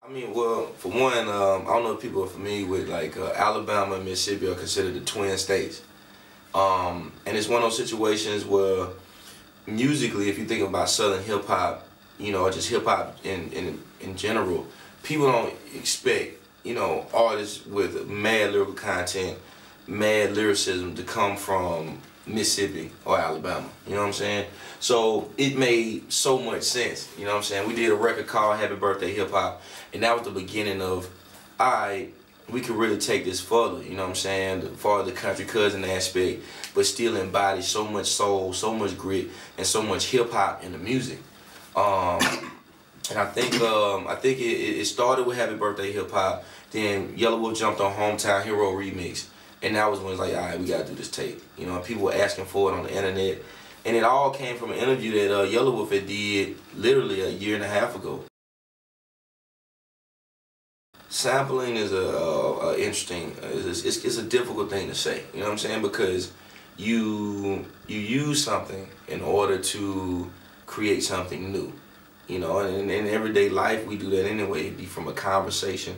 I mean, well, for one, I don't know if people are familiar with like Alabama and Mississippi are considered the twin states. And it's one of those situations where musically, if you think about Southern hip hop, you know, or just hip hop in general, people don't expect, you know, artists with mad lyrical content, mad lyricism to come from Mississippi or Alabama, you know what I'm saying? So it made so much sense, you know what I'm saying? We did a record called Happy Birthday Hip Hop, and that was the beginning of, alright, we could really take this further, you know what I'm saying? For the country cousin aspect, but still embody so much soul, so much grit, and so much hip hop in the music. And I think it started with Happy Birthday Hip Hop, then Yelawolf jumped on Hometown Hero remix. And that was when it's like, all right, we gotta do this tape. You know, people were asking for it on the internet. And it all came from an interview that Yelawolf had did literally a year and a half ago. Sampling is interesting, it's a difficult thing to say, you know what I'm saying? Because you use something in order to create something new. You know, and in everyday life we do that anyway, it'd be from a conversation.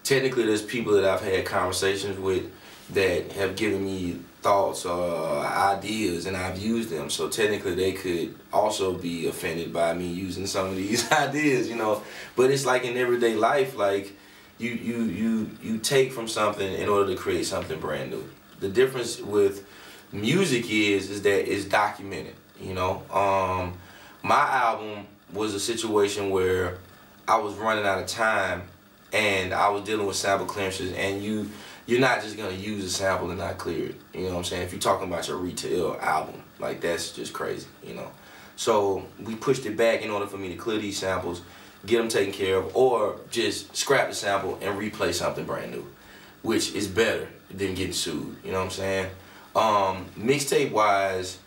Technically there's people that I've had conversations with that have given me thoughts or ideas and I've used them. So technically they could also be offended by me using some of these ideas, you know. But it's like in everyday life, like you take from something in order to create something brand new. The difference with music is that it's documented, you know. My album was a situation where I was running out of time and I was dealing with sample clearances, and you're not just gonna use a sample and not clear it. You know what I'm saying? If you're talking about your retail album, like that's just crazy, you know. So we pushed it back in order for me to clear these samples, get them taken care of, or just scrap the sample and replay something brand new, which is better than getting sued. You know what I'm saying? Mixtape wise,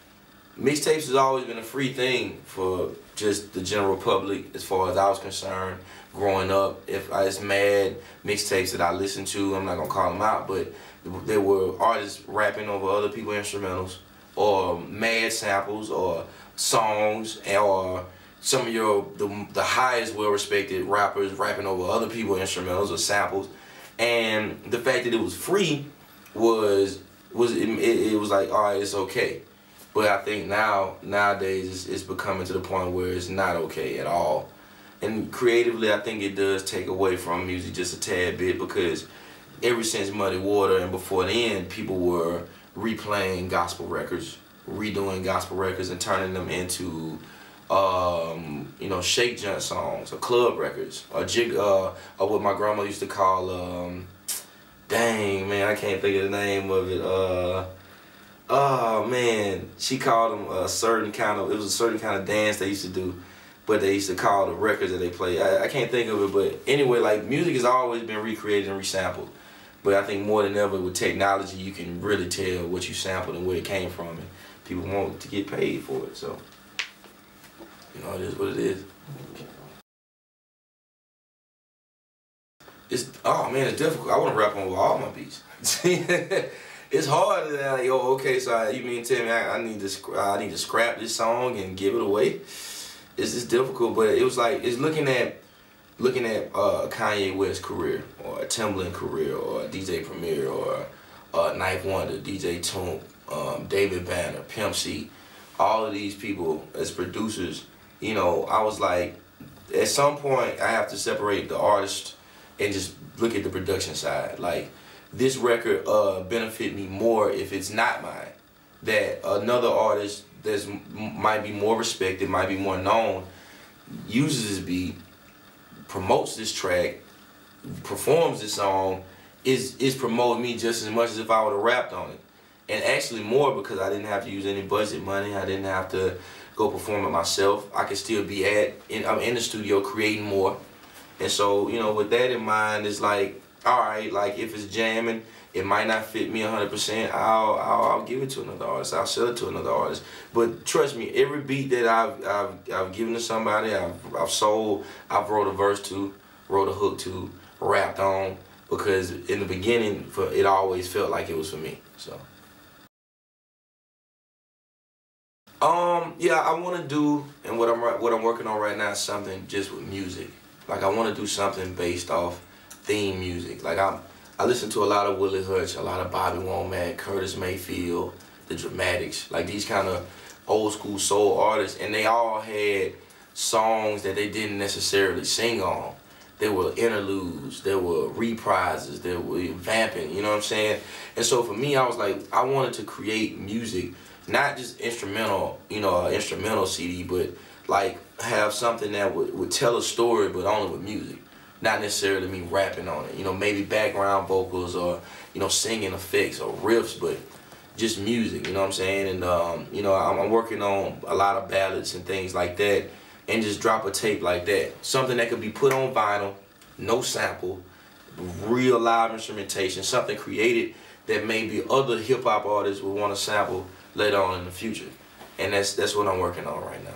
mixtapes has always been a free thing for just the general public as far as I was concerned. Growing up, if I was mad mixtapes that I listened to, I'm not gonna call them out, but there were artists rapping over other people's instrumentals, or mad samples, or songs, or some of the highest well-respected rappers rapping over other people's instrumentals or samples. And the fact that it was free was like, all right, it's okay. But I think nowadays it's becoming to the point where it's not okay at all. And creatively, I think it does take away from music just a tad bit, because ever since Muddy Water and before then, people were replaying gospel records, redoing gospel records and turning them into, you know, shake jump songs or club records, or or what my grandma used to call, dang man, I can't think of the name of it. Oh man, she called them a certain kind of, it was a certain kind of dance they used to do, but they used to call the records that they play. I can't think of it, but anyway, like music has always been recreated and resampled. But I think more than ever with technology, you can really tell what you sampled and where it came from, and people want to get paid for it. So, you know, it is what it is. It's, oh man, it's difficult. I want to rap on all my beats. It's hard to like, yo, okay, so you mean tell me I need to scrap this song and give it away? It's just difficult, but it was like, it's looking at Kanye West's career, or a Timbaland career, or a DJ Premier, or Knife Wonder, DJ Toomp, David Banner, Pimp C, all of these people as producers. You know, I was like, at some point I have to separate the artist and just look at the production side. Like, this record benefit me more if it's not mine. That another artist that might be more respected, might be more known, uses this beat, promotes this track, performs this song, is promoting me just as much as if I would have rapped on it. And actually more, because I didn't have to use any budget money, I didn't have to go perform it myself. I could still be I'm in the studio creating more. And so, you know, with that in mind, it's like, all right, like if it's jamming, it might not fit me 100%. I'll give it to another artist. I'll sell it to another artist. But trust me, every beat that I've given to somebody, I've sold, I've wrote a verse to, wrote a hook to, rapped on, because in the beginning, it always felt like it was for me. So. Yeah, I want to do, and what I'm working on right now is something just with music. Like I want to do something based off theme music. Like I listen to a lot of Willie Hutch, a lot of Bobby Womack, Curtis Mayfield, the Dramatics, like these kind of old school soul artists, and they all had songs that they didn't necessarily sing on. There were interludes, there were reprises, there were vamping, you know what I'm saying? And so for me, I was like, I wanted to create music, not just instrumental, you know, an instrumental CD, but like have something that would tell a story, but only with music. Not necessarily me rapping on it, you know, maybe background vocals or, you know, singing effects or riffs, but just music, you know what I'm saying? And, you know, I'm working on a lot of ballads and things like that, and just drop a tape like that. Something that could be put on vinyl, no sample, real live instrumentation, something created that maybe other hip-hop artists would want to sample later on in the future. And that's what I'm working on right now.